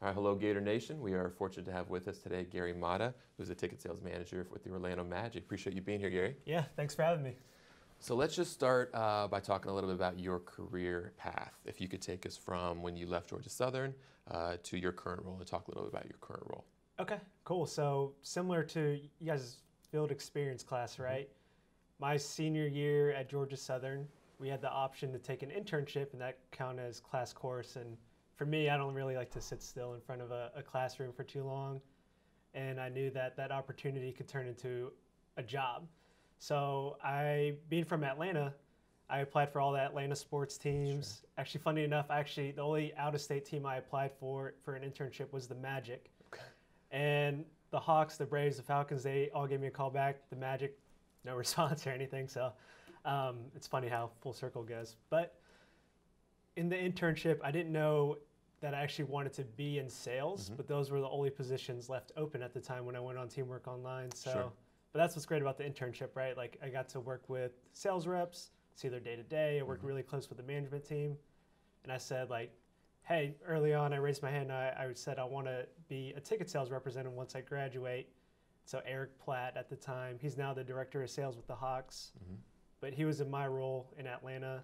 All right, hello Gator Nation. We are fortunate to have with us today Gary Mata, who's a ticket sales manager with the Orlando Magic. Appreciate you being here, Gary. Yeah, thanks for having me. So let's just start by talking a little bit about your career path. If you could take us from when you left Georgia Southern to your current role and talk a little bit about your current role. Okay, cool. So similar to you guys' field experience class, right? My senior year at Georgia Southern, we had the option to take an internship and that counted as class course. And for me, I don't really like to sit still in front of a classroom for too long. And I knew that that opportunity could turn into a job. So being from Atlanta, I applied for all the Atlanta sports teams. Sure. Actually, funny enough, the only out-of-state team I applied for an internship was the Magic. Okay. And the Hawks, the Braves, the Falcons, they all gave me a call back. The Magic, no response or anything. So it's funny how full circle goes. But in the internship, I didn't know that I actually wanted to be in sales, but those were the only positions left open at the time when I went on Teamwork Online. So, sure. But that's what's great about the internship, right? Like I got to work with sales reps, see their day-to-day. I worked really close with the management team. And I said like, hey, early on I raised my hand. I said I want to be a ticket sales representative once I graduate. So Eric Platt at the time, he's now the director of sales with the Hawks, but he was in my role in Atlanta.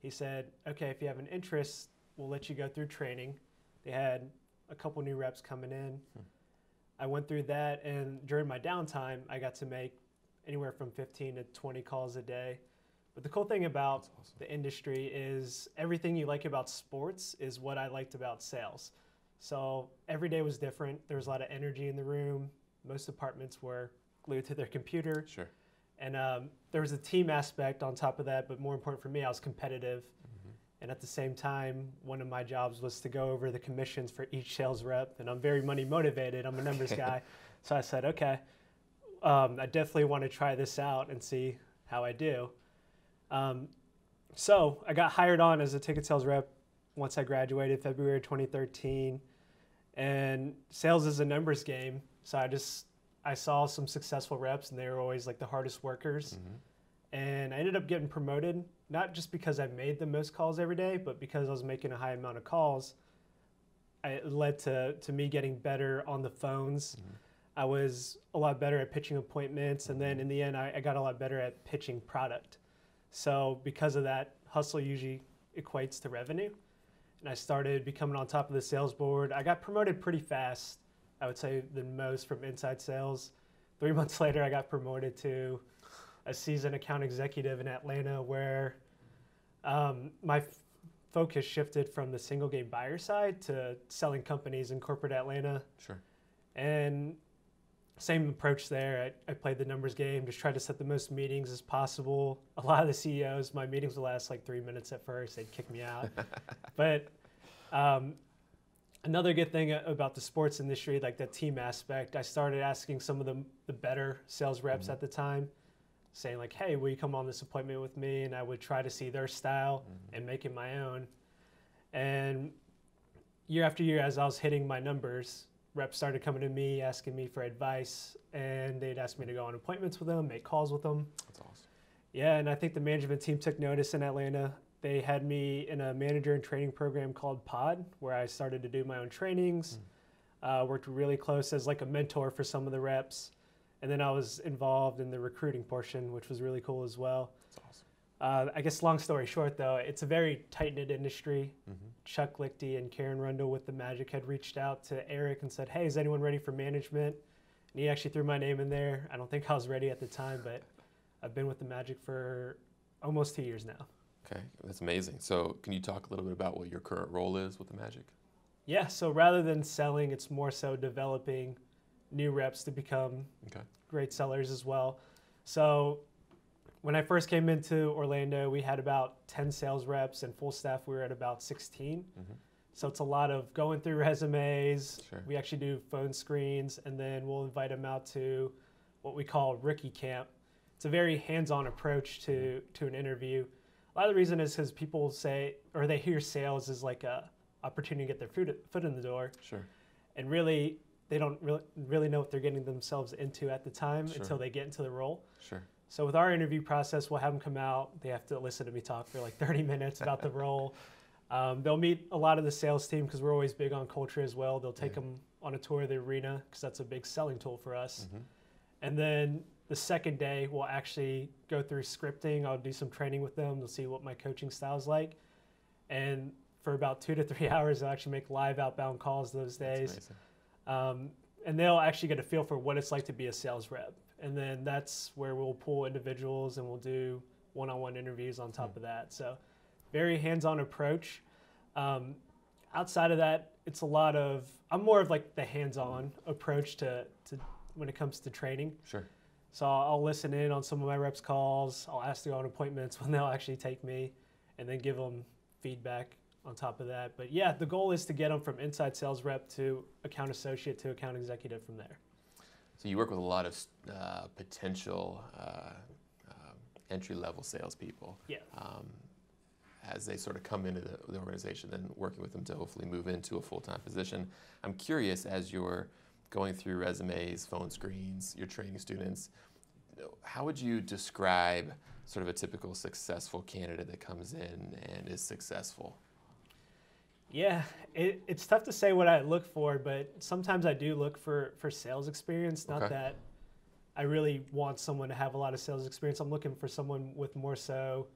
He said, okay, if you have an interest, we'll let you go through training. They had a couple new reps coming in. I went through that, and during my downtime, I got to make anywhere from 15 to 20 calls a day. But the cool thing about the industry is everything you like about sports is what I liked about sales. So every day was different. There was a lot of energy in the room. Most departments were glued to their computer. Sure. And there was a team aspect on top of that, but more important for me, I was competitive. And at the same time, one of my jobs was to go over the commissions for each sales rep. And I'm very money motivated. I'm a numbers guy. So I said, okay, I definitely want to try this out and see how I do. So I got hired on as a ticket sales rep once I graduated, February 2013. And sales is a numbers game. So I saw some successful reps, and they were always like the hardest workers. And I ended up getting promoted, not just because I made the most calls every day, but because I was making a high amount of calls. It led to me getting better on the phones. I was a lot better at pitching appointments, and then in the end, I got a lot better at pitching product. So because of that, hustle usually equates to revenue. And I started becoming on top of the sales board. I got promoted pretty fast, I would say the most from inside sales. 3 months later, I got promoted to a seasoned account executive in Atlanta, where my focus shifted from the single game buyer side to selling companies in corporate Atlanta. Sure. And same approach there. I played the numbers game, just tried to set the most meetings as possible. A lot of the CEOs, my meetings would last like 3 minutes at first. They'd kick me out. But another good thing about the sports industry, like the team aspect, I started asking some of the better sales reps at the time, saying like, hey, will you come on this appointment with me? And I would try to see their style and make it my own. And year after year, as I was hitting my numbers, reps started coming to me, asking me for advice, and they'd ask me to go on appointments with them, make calls with them. That's awesome. Yeah, and I think the management team took notice in Atlanta. They had me in a manager and training program called Pod, where I started to do my own trainings, worked really close as like a mentor for some of the reps. And then I was involved in the recruiting portion, which was really cool as well. That's awesome. I guess long story short, though, it's a very tight-knit industry. Chuck Lichty and Karen Rundle with the Magic had reached out to Eric and said, hey, is anyone ready for management? And he actually threw my name in there. I don't think I was ready at the time, but I've been with the Magic for almost 2 years now. Okay, that's amazing. So can you talk a little bit about what your current role is with the Magic? Yeah, so rather than selling, it's more so developing new reps to become great sellers as well. So when I first came into Orlando, we had about 10 sales reps, and full staff we were at about 16. So it's a lot of going through resumes. Sure. We actually do phone screens, and then we'll invite them out to what we call rookie camp. It's a very hands-on approach to an interview. A lot of the reason is because people say, or they hear sales as like a opportunity to get their foot in the door. Sure. And really, they don't really know what they're getting themselves into at the time until they get into the role. Sure. So with our interview process, we'll have them come out. They have to listen to me talk for like 30 minutes about the role. They'll meet a lot of the sales team because we're always big on culture as well. They'll take them on a tour of the arena because that's a big selling tool for us. And then the second day, we'll actually go through scripting. I'll do some training with them. They'll see what my coaching style is like. And for about 2 to 3 hours, they'll actually make live outbound calls those days. And they'll actually get a feel for what it's like to be a sales rep. And then that's where we'll pull individuals and we'll do one-on-one interviews on top of that. So very hands-on approach. Outside of that, it's a lot of, I'm more of like the hands-on approach to when it comes to training. Sure. So I'll listen in on some of my reps' calls. I'll ask to go on appointments when they'll actually take me and then give them feedback on top of that. But yeah, the goal is to get them from inside sales rep to account associate to account executive from there. So you work with a lot of potential entry-level salespeople. Yeah. As they sort of come into the organization and working with them to hopefully move into a full-time position. I'm curious, as you're going through resumes, phone screens, you're training students, how would you describe sort of a typical successful candidate that comes in and is successful? Yeah, it's tough to say what I look for, but sometimes I do look for sales experience, not that I really want someone to have a lot of sales experience. I'm looking for someone with more so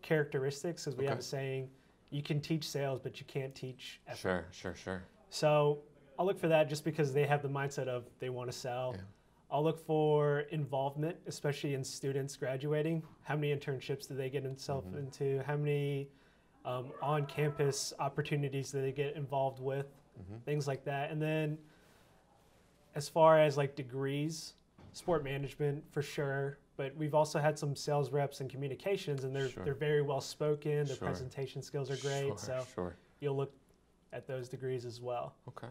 characteristics, because we have a saying, you can teach sales, but you can't teach effort. Sure. So I'll look for that just because they have the mindset of they want to sell. Yeah. I'll look for involvement, especially in students graduating. How many internships do they get themselves into? How many on-campus opportunities do they get involved with? Things like that. And then as far as like degrees, sport management for sure, but we've also had some sales reps and communications, and they're very well spoken. Their presentation skills are great, so you'll look at those degrees as well. Okay.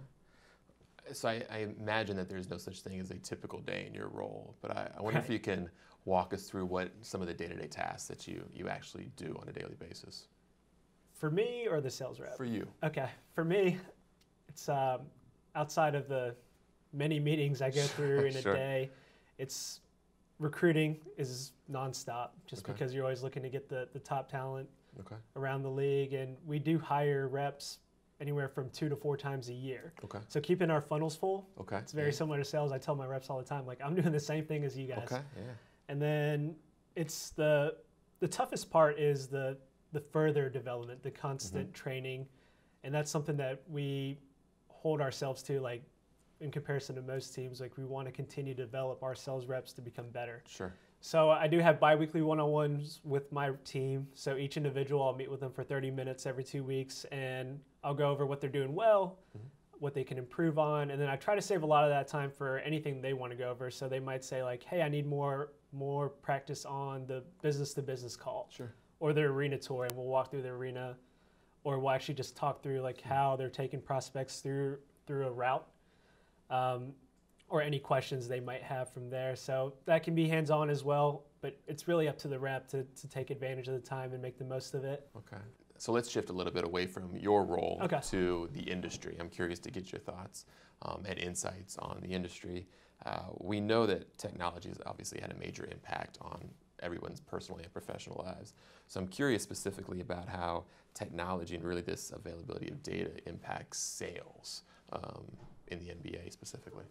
So I imagine that there's no such thing as a typical day in your role, but I wonder if you can walk us through what some of the day-to-day tasks that you actually do on a daily basis. For me or the sales rep? For you. Okay. For me, it's outside of the many meetings I go through in a day, it's recruiting is nonstop just because you're always looking to get the top talent around the league. And we do hire reps anywhere from 2 to 4 times a year. So keeping our funnels full, it's very similar to sales. I tell my reps all the time, like, I'm doing the same thing as you guys. And then it's the toughest part is the further development, the constant training. And that's something that we hold ourselves to, like, in comparison to most teams. Like, we want to continue to develop our sales reps to become better. So I do have bi-weekly one-on-ones with my team. So each individual, I'll meet with them for 30 minutes every 2 weeks, and I'll go over what they're doing well, what they can improve on, and then I try to save a lot of that time for anything they want to go over. So they might say, like, hey, I need more practice on the business-to-business call, or their arena tour, and we'll walk through the arena, or we'll actually just talk through like how they're taking prospects through a route. Or any questions they might have from there. So that can be hands-on as well, but it's really up to the rep to take advantage of the time and make the most of it. So let's shift a little bit away from your role to the industry. I'm curious to get your thoughts and insights on the industry. We know that technology has obviously had a major impact on everyone's personal and professional lives. So I'm curious specifically about how technology and really this availability of data impacts sales in the NBA specifically.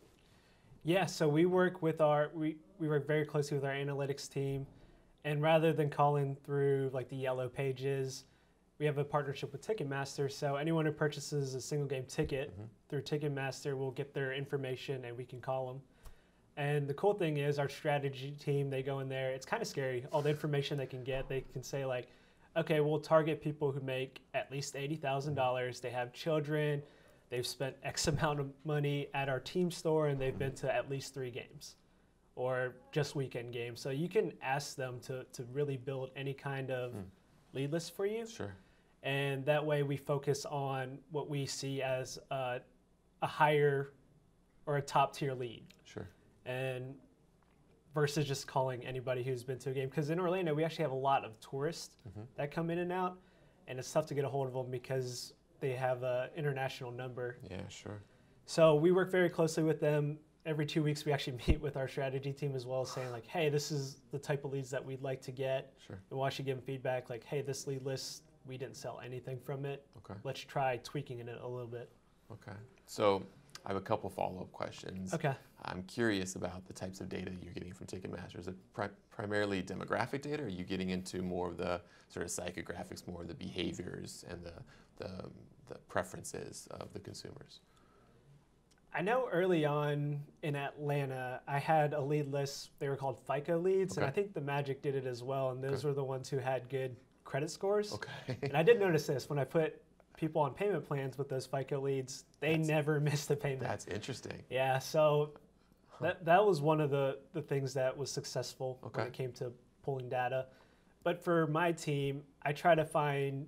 Yeah, so we work with we work very closely with our analytics team, and rather than calling through like the yellow pages, we have a partnership with Ticketmaster. So anyone who purchases a single game ticket through Ticketmaster will get their information and we can call them. And the cool thing is our strategy team, they go in there, it's kind of scary, all the information they can get. They can say like, okay, we'll target people who make at least $80,000, they have children, they've spent X amount of money at our team store, and they've been to at least 3 games or just weekend games. So you can ask them to really build any kind of lead list for you. And that way we focus on what we see as a higher or a top tier lead. And versus just calling anybody who's been to a game. Because in Orlando, we actually have a lot of tourists that come in and out, and it's tough to get a hold of them because they have an international number. So we work very closely with them. Every 2 weeks, we actually meet with our strategy team as well, saying like, hey, this is the type of leads that we'd like to get. And we'll actually give them feedback like, hey, this lead list we didn't sell anything from it. Okay. Let's try tweaking it a little bit. Okay. So I have a couple follow-up questions. Okay. I'm curious about the types of data you're getting from Ticketmaster. Is it primarily demographic data, or are you getting into more of the sort of psychographics, more of the behaviors and the preferences of the consumers? I know early on in Atlanta, I had a lead list. They were called FICO leads, and I think the Magic did it as well, and those were the ones who had good credit scores. Okay. And I did notice this when I put people on payment plans with those FICO leads, they never missed a payment. That's interesting. Yeah, so that was one of the things that was successful when it came to pulling data. But for my team, I try to find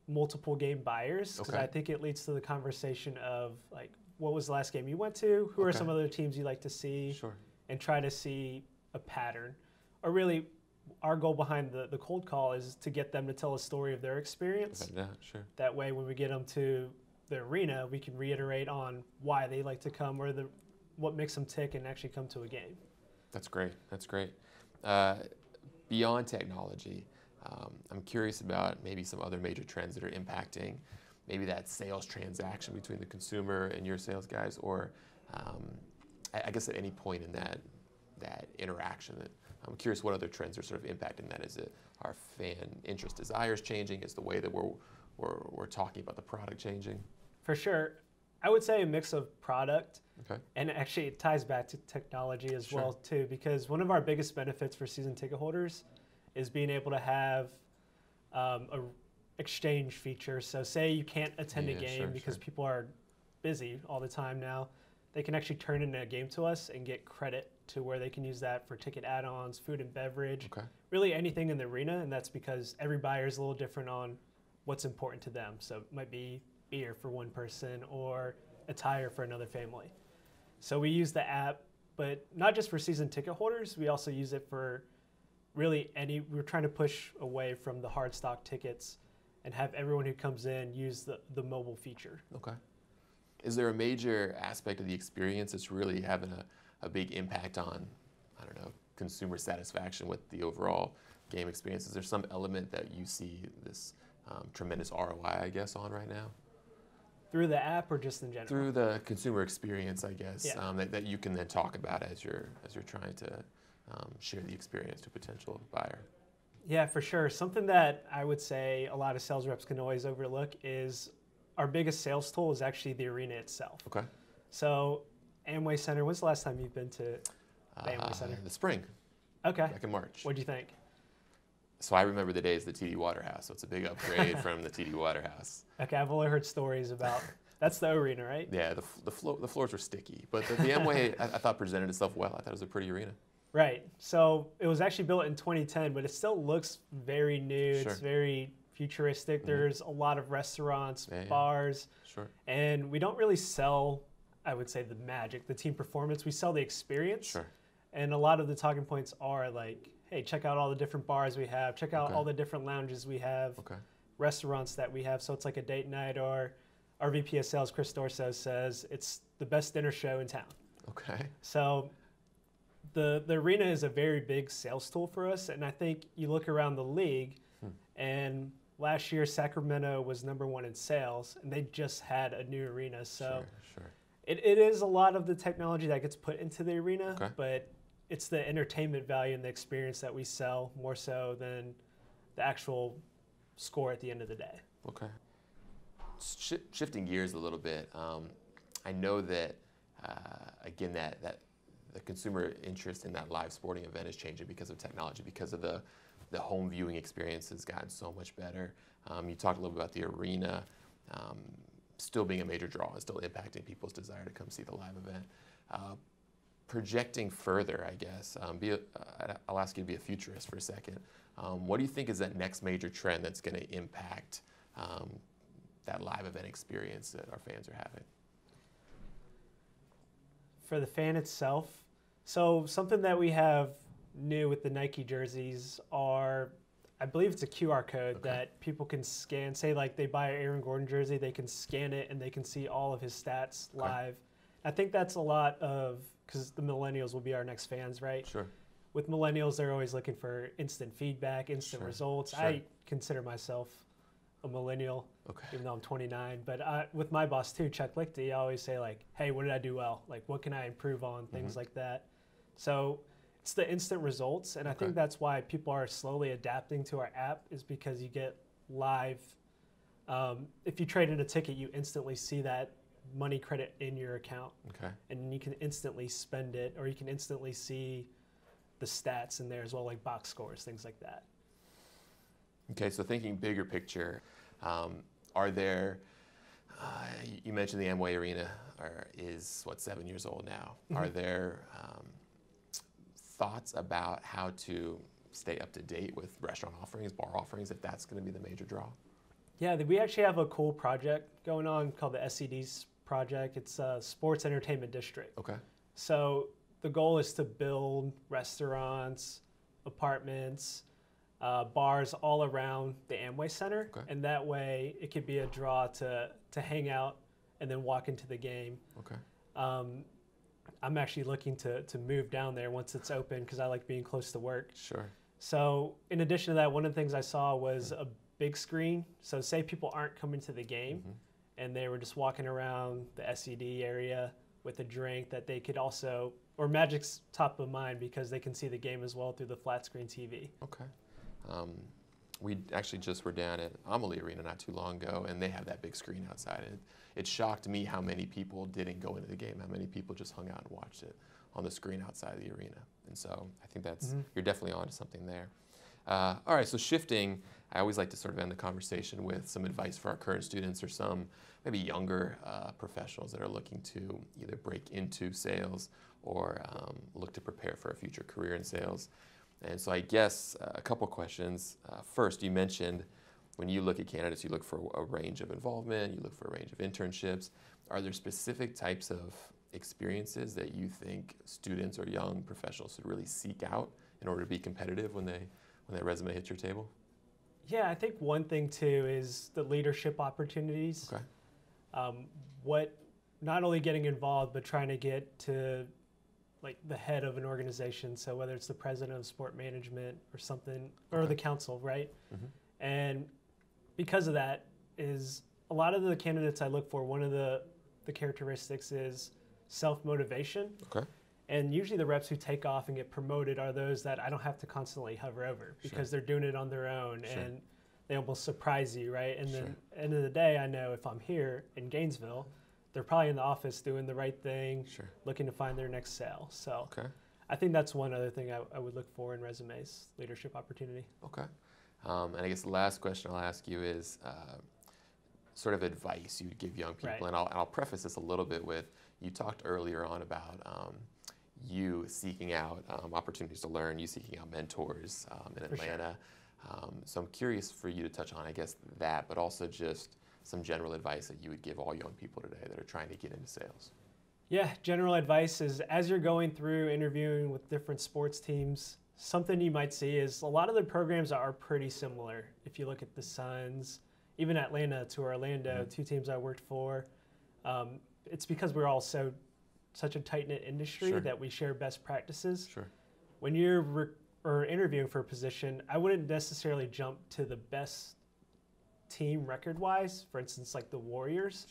multiple game buyers, because I think it leads to the conversation of like, what was the last game you went to? Who are some other teams you like to see? Sure. And try to see a pattern. Or really, our goal behind the cold call is to get them to tell a story of their experience. Yeah, sure. That way, when we get them to the arena, we can reiterate on why they like to come, or what makes them tick and actually come to a game. That's great. That's great. Beyond technology, I'm curious about maybe some other major trends that are impacting maybe that sales transaction between the consumer and your sales guys, or I guess at any point in that interaction. I'm curious what other trends are sort of impacting that. Is it our fan interest desires changing? Is the way that we're talking about the product changing? For sure. I would say a mix of product, okay, and actually it ties back to technology as well too, because one of our biggest benefits for season ticket holders is being able to have a exchange feature. So say you can't attend a game because people are busy all the time now, they can actually turn in a game to us and get credit to where they can use that for ticket add-ons, food and beverage, really anything in the arena. And that's because every buyer is a little different on what's important to them. So it might be beer for one person or attire for another family. So we use the app, but not just for season ticket holders, we also use it for really we're trying to push away from the hard stock tickets and have everyone who comes in use the mobile feature. Okay. Is there a major aspect of the experience that's really having a big impact on, I don't know, consumer satisfaction with the overall game experience? Is there some element that you see this tremendous ROI, I guess, on right now? Through the app or just in general? Through the consumer experience, I guess, that you can then talk about as you're trying to share the experience to a potential buyer. Yeah, for sure. Something that I would say a lot of sales reps can always overlook is our biggest sales tool is actually the arena itself. Okay. So Amway Center, when's the last time you've been to the Amway Center? The spring. Okay. Back in March. What'd you think? So I remember the days of the TD Waterhouse, so it's a big upgrade from the TD Waterhouse. Okay, I've only heard stories about, that's the arena, right? Yeah, the floors were sticky, but the Amway I thought presented itself well. I thought it was a pretty arena. Right. So it was actually built in 2010, but it still looks very new. It's very futuristic. There's a lot of restaurants, bars. Sure. And we don't really sell, I would say, the magic, the team performance. We sell the experience. Sure. And a lot of the talking points are like, hey, check out all the different bars we have. Check out all the different lounges we have. Restaurants that we have. So it's like a date night, or our VP of sales, Chris Dorso, says it's the best dinner show in town. Okay. So the arena is a very big sales tool for us, and I think you look around the league, and last year Sacramento was #1 in sales, and they just had a new arena. So it is a lot of the technology that gets put into the arena, but it's the entertainment value and the experience that we sell more so than the actual score at the end of the day. Okay. Shifting gears a little bit, I know that, again, that the consumer interest in that live sporting event is changing because of technology, because of the home viewing experience has gotten so much better. You talked a little bit about the arena still being a major draw and still impacting people's desire to come see the live event. Projecting further, I guess, I'll ask you to be a futurist for a second. What do you think is that next major trend that's going to impact that live event experience that our fans are having? For the fan itself, so something that we have new with the Nike jerseys are, I believe it's a QR code that people can scan. Say like they buy an Aaron Gordon jersey, they can scan it and they can see all of his stats live. I think that's a lot of, because the millennials will be our next fans, right? Sure. With millennials, they're always looking for instant feedback, instant results. I consider myself a millennial, Okay. even though I'm 29. But with my boss too, Chuck Lichty, I always say like, hey, what did I do well? Like, what can I improve on? Things like that. So it's the instant results. And I think that's why people are slowly adapting to our app, is because you get live. If you trade in a ticket, you instantly see that money credit in your account. Okay. And you can instantly spend it, or you can instantly see the stats in there as well, like box scores, things like that. Okay, so thinking bigger picture, are there, you mentioned the Amway Arena is, 7 years old now. Are there thoughts about how to stay up to date with restaurant offerings, bar offerings, if that's going to be the major draw? Yeah, we actually have a cool project going on called the SEDs project. It's a Sports Entertainment District. Okay. So the goal is to build restaurants, apartments, bars all around the Amway Center. Okay. And that way it could be a draw to hang out and then walk into the game. Okay. I'm actually looking to move down there once it's open, because I like being close to work. Sure. So in addition to that, one of the things I saw was a big screen. So say people aren't coming to the game and they were just walking around the SED area with a drink, that they could also, or Magic's top of mind because they can see the game as well through the flat screen TV. Okay. We actually just were down at Amalie Arena not too long ago, and they have that big screen outside. And it shocked me how many people didn't go into the game, how many people just hung out and watched it on the screen outside the arena. And so I think that's, you're definitely onto something there. All right, so shifting, I always like to sort of end the conversation with some advice for our current students, or some maybe younger professionals that are looking to either break into sales or look to prepare for a future career in sales. And so I guess a couple questions. First, you mentioned when you look at candidates, you look for a range of involvement, you look for a range of internships. Are there specific types of experiences that you think students or young professionals should really seek out in order to be competitive when that resume hits your table? Yeah, I think one thing too is the leadership opportunities. Okay. Not only getting involved, but trying to get to like the head of an organization. So whether it's the president of sport management or something, or the council, right? And because of that, is a lot of the candidates I look for, one of the characteristics is self-motivation. Okay. And usually the reps who take off and get promoted are those that I don't have to constantly hover over, because they're doing it on their own and they almost surprise you, right? And then at the end of the day, I know if I'm here in Gainesville, they're probably in the office doing the right thing, looking to find their next sale. So I think that's one other thing I would look for in resumes, leadership opportunity. Okay. And I guess the last question I'll ask you is sort of advice you'd give young people. And I'll preface this a little bit with, you talked earlier on about you seeking out opportunities to learn, you seeking out mentors in Atlanta. So I'm curious for you to touch on, I guess, that, but also just some general advice that you would give all young people today that are trying to get into sales. Yeah, general advice is, as you're going through interviewing with different sports teams, something you might see is a lot of the programs are pretty similar. If you look at the Suns, even Atlanta to Orlando, two teams I worked for, it's because we're all such a tight-knit industry that we share best practices. When you're interviewing for a position, I wouldn't necessarily jump to the best team record-wise, for instance, like the Warriors.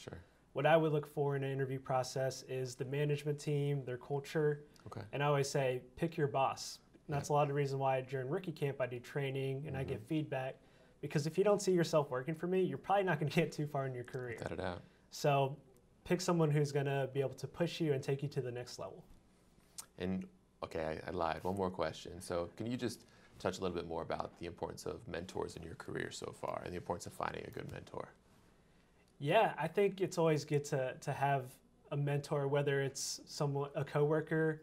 What I would look for in an interview process is the management team, their culture, and I always say, pick your boss. And that's a lot of the reason why during rookie camp I do training and I give feedback, because if you don't see yourself working for me, you're probably not going to get too far in your career. Cut it out. So pick someone who's going to be able to push you and take you to the next level. And okay, I lied. One more question. So can you just touch a little bit more about the importance of mentors in your career so far, and the importance of finding a good mentor? Yeah, I think it's always good to have a mentor, whether it's a coworker.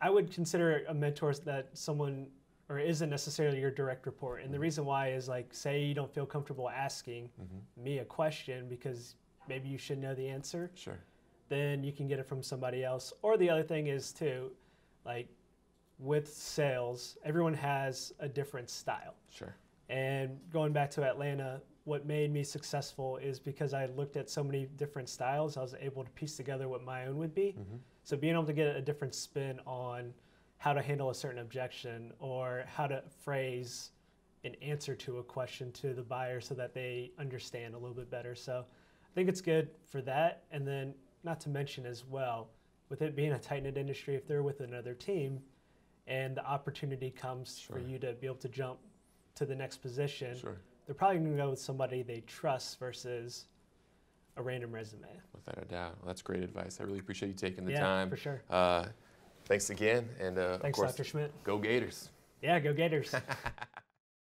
I would consider a mentor that someone, or isn't necessarily your direct report. And the reason why is, like, say you don't feel comfortable asking me a question because maybe you should know the answer. Then you can get it from somebody else. Or the other thing is too, like with sales, everyone has a different style. And going back to Atlanta, what made me successful is because I looked at so many different styles, I was able to piece together what my own would be. So being able to get a different spin on how to handle a certain objection or how to phrase an answer to a question to the buyer so that they understand a little bit better. So I think it's good for that. And then not to mention as well, with it being a tight-knit industry, if they're with another team and the opportunity comes for you to be able to jump to the next position, they're probably going to go with somebody they trust versus a random resume. Without a doubt. Well, that's great advice. I really appreciate you taking the time. Yeah, for sure. Thanks again. And thanks, of course, Dr. Schmitt. Go Gators. Yeah, go Gators.